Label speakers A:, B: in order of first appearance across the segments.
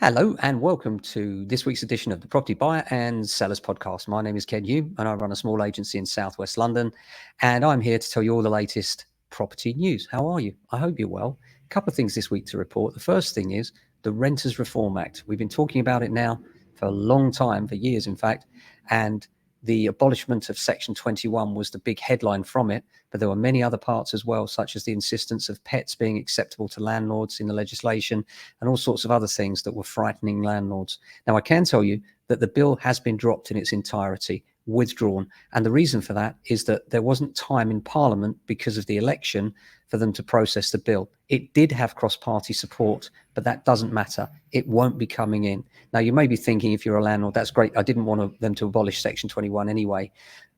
A: Hello and welcome to this week's edition of the Property Buyer and Sellers Podcast. My name is Ken Yu and I run a small agency in Southwest London, and I'm here to tell you all the latest property news. How are you? I hope you're well. A couple of things this week to report. The first thing is the Renters Reform Act. We've been talking about it now for a long time, for years in fact, and the abolishment of Section 21 was the big headline from it, but there were many other parts as well, such as the insistence of pets being acceptable to landlords in the legislation and all sorts of other things that were frightening landlords. Now, I can tell you that the bill has been dropped in its entirety, withdrawn. And the reason for that is that there wasn't time in Parliament because of the election for them to process the bill. It did have cross-party support, but that doesn't matter. It won't be coming in. Now, you may be thinking, if you're a landlord, that's great. I didn't want them to abolish Section 21 anyway.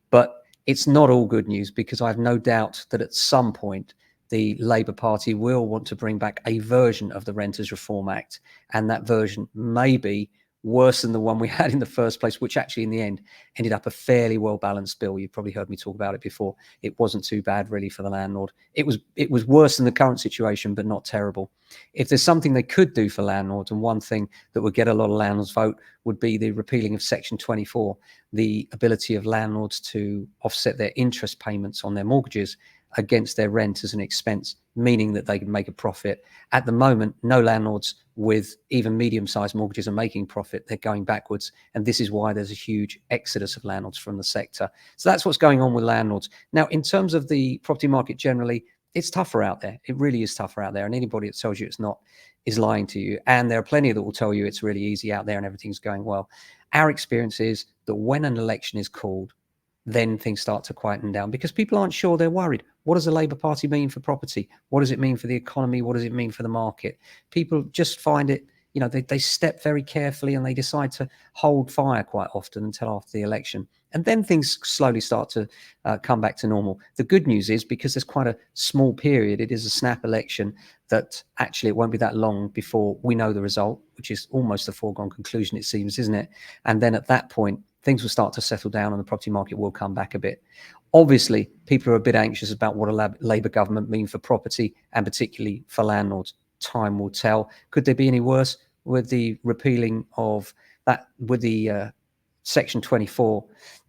A: But it's not all good news, because I have no doubt that at some point the Labour Party will want to bring back a version of the Renters Reform Act. And that version may be worse than the one we had in the first place, which actually in the end ended up a fairly well-balanced bill. You've probably heard me talk about it before. It wasn't too bad really for the landlord. It was worse than the current situation, but not terrible. If there's something they could do for landlords, and one thing that would get a lot of landlords vote, would be the repealing of Section 24, the ability of landlords to offset their interest payments on their mortgages against their rent as an expense, meaning that they can make a profit. At the moment, no landlords with even medium-sized mortgages are making profit. They're going backwards, and this is why there's a huge exodus of landlords from the sector. So that's what's going on with landlords. Now, in terms of the property market generally, it's tougher out there. It really is tougher out there, and anybody that tells you it's not is lying to you. And there are plenty that will tell you it's really easy out there and everything's going well. Our experience is that when an election is called, then things start to quieten down, because people aren't sure. They're worried. What does the Labour Party mean for property? What does it mean for the economy? What does it mean for the market? People just find it, they step very carefully and they decide to hold fire quite often until after the election. And then things slowly start to come back to normal. The good news is, because there's quite a small period, it is a snap election, that actually it won't be that long before we know the result, which is almost a foregone conclusion, it seems, isn't it? And then at that point, things will start to settle down and the property market will come back a bit. Obviously, people are a bit anxious about what a Labour government means for property, and particularly for landlords. Time will tell. Could there be any worse with the repealing of that, with the Section 24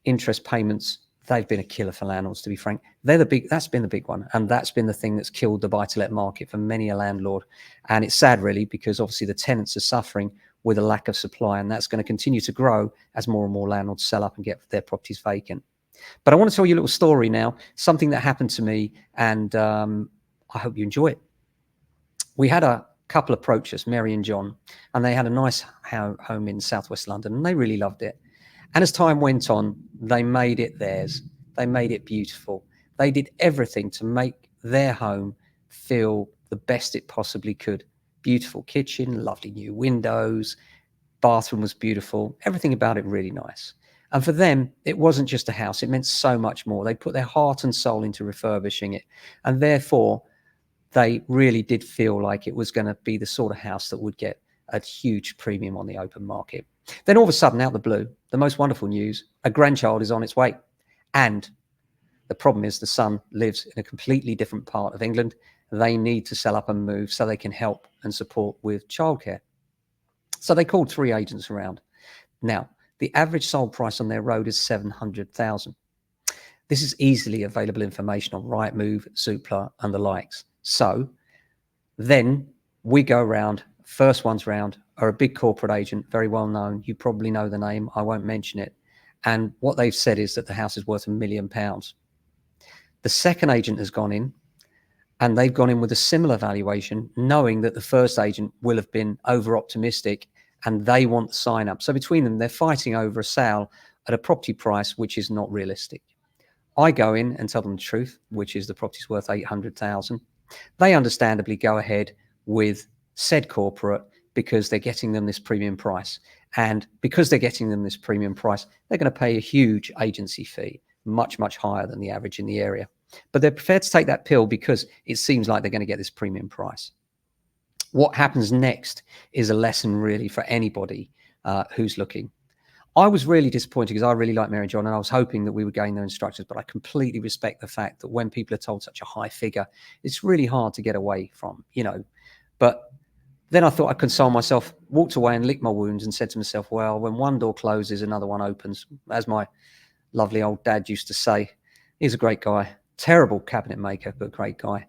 A: interest payments? They've been a killer for landlords, to be frank. That's been the big one, and that's been the thing that's killed the buy-to-let market for many a landlord. And it's sad, really, because obviously the tenants are suffering with a lack of supply, and that's going to continue to grow as more and more landlords sell up and get their properties vacant. But I want to tell you a little story now, something that happened to me, and I hope you enjoy it. We had a couple approach us, Mary and John, and they had a nice home in Southwest London, and they really loved it. And as time went on, they made it theirs. They made it beautiful. They did everything to make their home feel the best it possibly could. Beautiful kitchen, lovely new windows, bathroom was beautiful, everything about it really nice. And for them, it wasn't just a house, it meant so much more. They put their heart and soul into refurbishing it. And therefore, they really did feel like it was going to be the sort of house that would get a huge premium on the open market. Then all of a sudden, out of the blue, the most wonderful news, a grandchild is on its way. And the problem is the son lives in a completely different part of England. They need to sell up and move so they can help and support with childcare. So they called 3 agents around. Now, the average sold price on their road is 700,000. This is easily available information on Rightmove, Zoopla, and the likes. So then we go around. First ones round are a big corporate agent, very well known. You probably know the name. I won't mention it. And what they've said is that the house is worth £1 million. The second agent has gone in, and they've gone in with a similar valuation, knowing that the first agent will have been over optimistic and they want the sign up. So between them, they're fighting over a sale at a property price which is not realistic. I go in and tell them the truth, which is the property's worth 800,000. They understandably go ahead with said corporate because they're getting them this premium price. And because they're getting them this premium price, they're going to pay a huge agency fee, much, much higher than the average in the area. But they're prepared to take that pill because it seems like they're going to get this premium price. What happens next is a lesson really for anybody who's looking. I was really disappointed because I really like Mary John and I was hoping that we would gain their instructions, but I completely respect the fact that when people are told such a high figure, it's really hard to get away from, But Then I thought I'd console myself, walked away and licked my wounds and said to myself, well, when one door closes, another one opens. As my lovely old dad used to say, he's a great guy. Terrible cabinet maker, but great guy.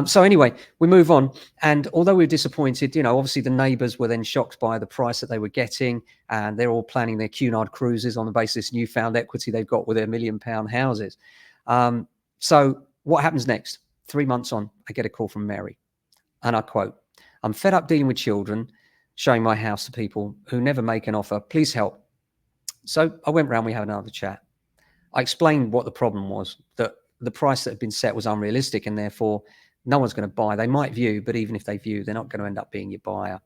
A: So anyway, we move on. And although we were disappointed, obviously the neighbours were then shocked by the price that they were getting. And they're all planning their Cunard cruises on the basis of newfound equity they've got with their £1 million houses. So what happens next? 3 months on, I get a call from Mary. And I quote, "I'm fed up dealing with children, showing my house to people who never make an offer. Please help." So I went round, we had another chat. I explained what the problem was, that the price that had been set was unrealistic and therefore no one's going to buy. They might view, but even if they view, they're not going to end up being your buyer.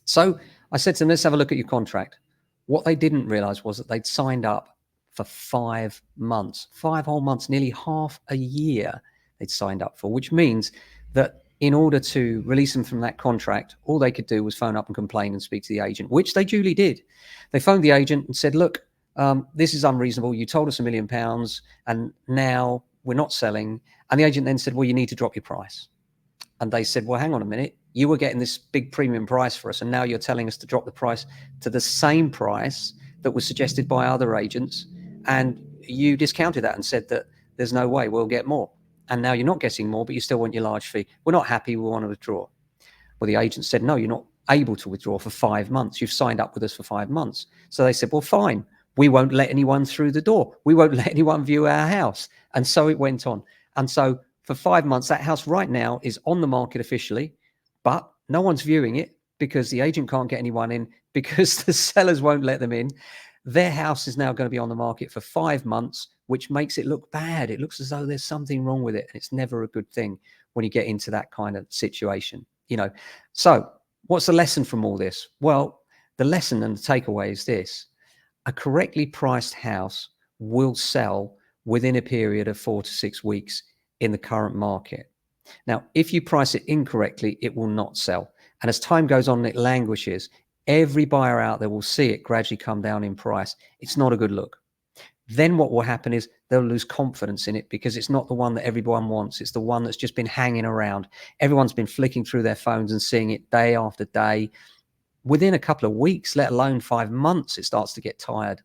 A: So I said to them, let's have a look at your contract. What they didn't realize was that they'd signed up for 5 months, 5 whole months, nearly half a year they'd signed up for, which means that in order to release them from that contract, all they could do was phone up and complain and speak to the agent, which they duly did. They phoned the agent and said, look, this is unreasonable. You told us £1 million and now we're not selling. And the agent then said, well, you need to drop your price. And they said, well, hang on a minute. You were getting this big premium price for us, and now you're telling us to drop the price to the same price that was suggested by other agents. And you discounted that and said that there's no way we'll get more. And now you're not getting more, but you still want your large fee. We're not happy. We want to withdraw. Well, the agent said, no, you're not able to withdraw for 5 months. You've signed up with us for 5 months. So they said, well, fine. We won't let anyone through the door. We won't let anyone view our house. And so it went on. And so for 5 months, that house right now is on the market officially, but no one's viewing it because the agent can't get anyone in because the sellers won't let them in. Their house is now going to be on the market for 5 months, which makes it look bad. It looks as though there's something wrong with it. And it's never a good thing when you get into that kind of situation, So what's the lesson from all this? Well, the lesson and the takeaway is this: a correctly priced house will sell within a period of 4 to 6 weeks in the current market. Now, if you price it incorrectly, it will not sell. And as time goes on and it languishes, every buyer out there will see it gradually come down in price. It's not a good look. Then what will happen is they'll lose confidence in it because it's not the one that everyone wants. It's the one that's just been hanging around. Everyone's been flicking through their phones and seeing it day after day. Within a couple of weeks, let alone 5 months, it starts to get tired.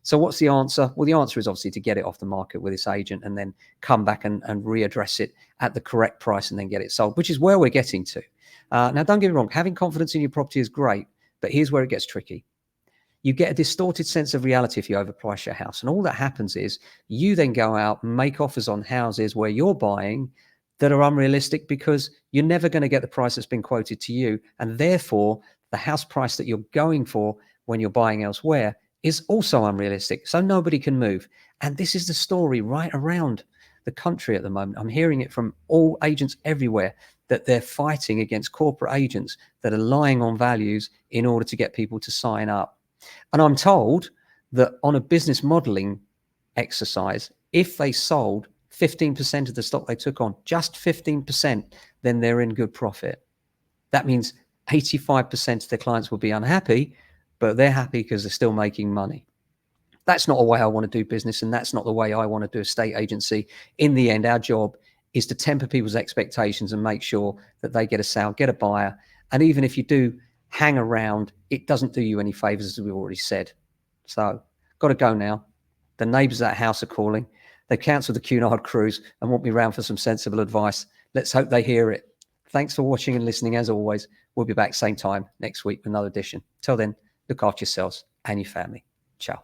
A: So what's the answer? Well, the answer is obviously to get it off the market with this agent and then come back and readdress it at the correct price and then get it sold, which is where we're getting to. Now, don't get me wrong. Having confidence in your property is great, but here's where it gets tricky. You get a distorted sense of reality if you overprice your house. And all that happens is you then go out and make offers on houses where you're buying that are unrealistic because you're never going to get the price that's been quoted to you. And therefore, the house price that you're going for when you're buying elsewhere is also unrealistic. So nobody can move. And this is the story right around the country at the moment. I'm hearing it from all agents everywhere that they're fighting against corporate agents that are lying on values in order to get people to sign up. And I'm told that on a business modeling exercise, if they sold 15% of the stock they took on, just 15%, then they're in good profit. That means 85% of their clients will be unhappy, but they're happy because they're still making money. That's not a way I want to do business, and that's not the way I want to do estate agency. In the end, our job is to temper people's expectations and make sure that they get a sale, get a buyer. And even if you do hang around, it doesn't do you any favors, as we've already said. So, got to go now. The neighbors at that house are calling. They cancelled the Cunard cruise and want me round for some sensible advice. Let's hope they hear it. Thanks for watching and listening. As always, we'll be back same time next week with another edition. Till then, look after yourselves and your family. Ciao.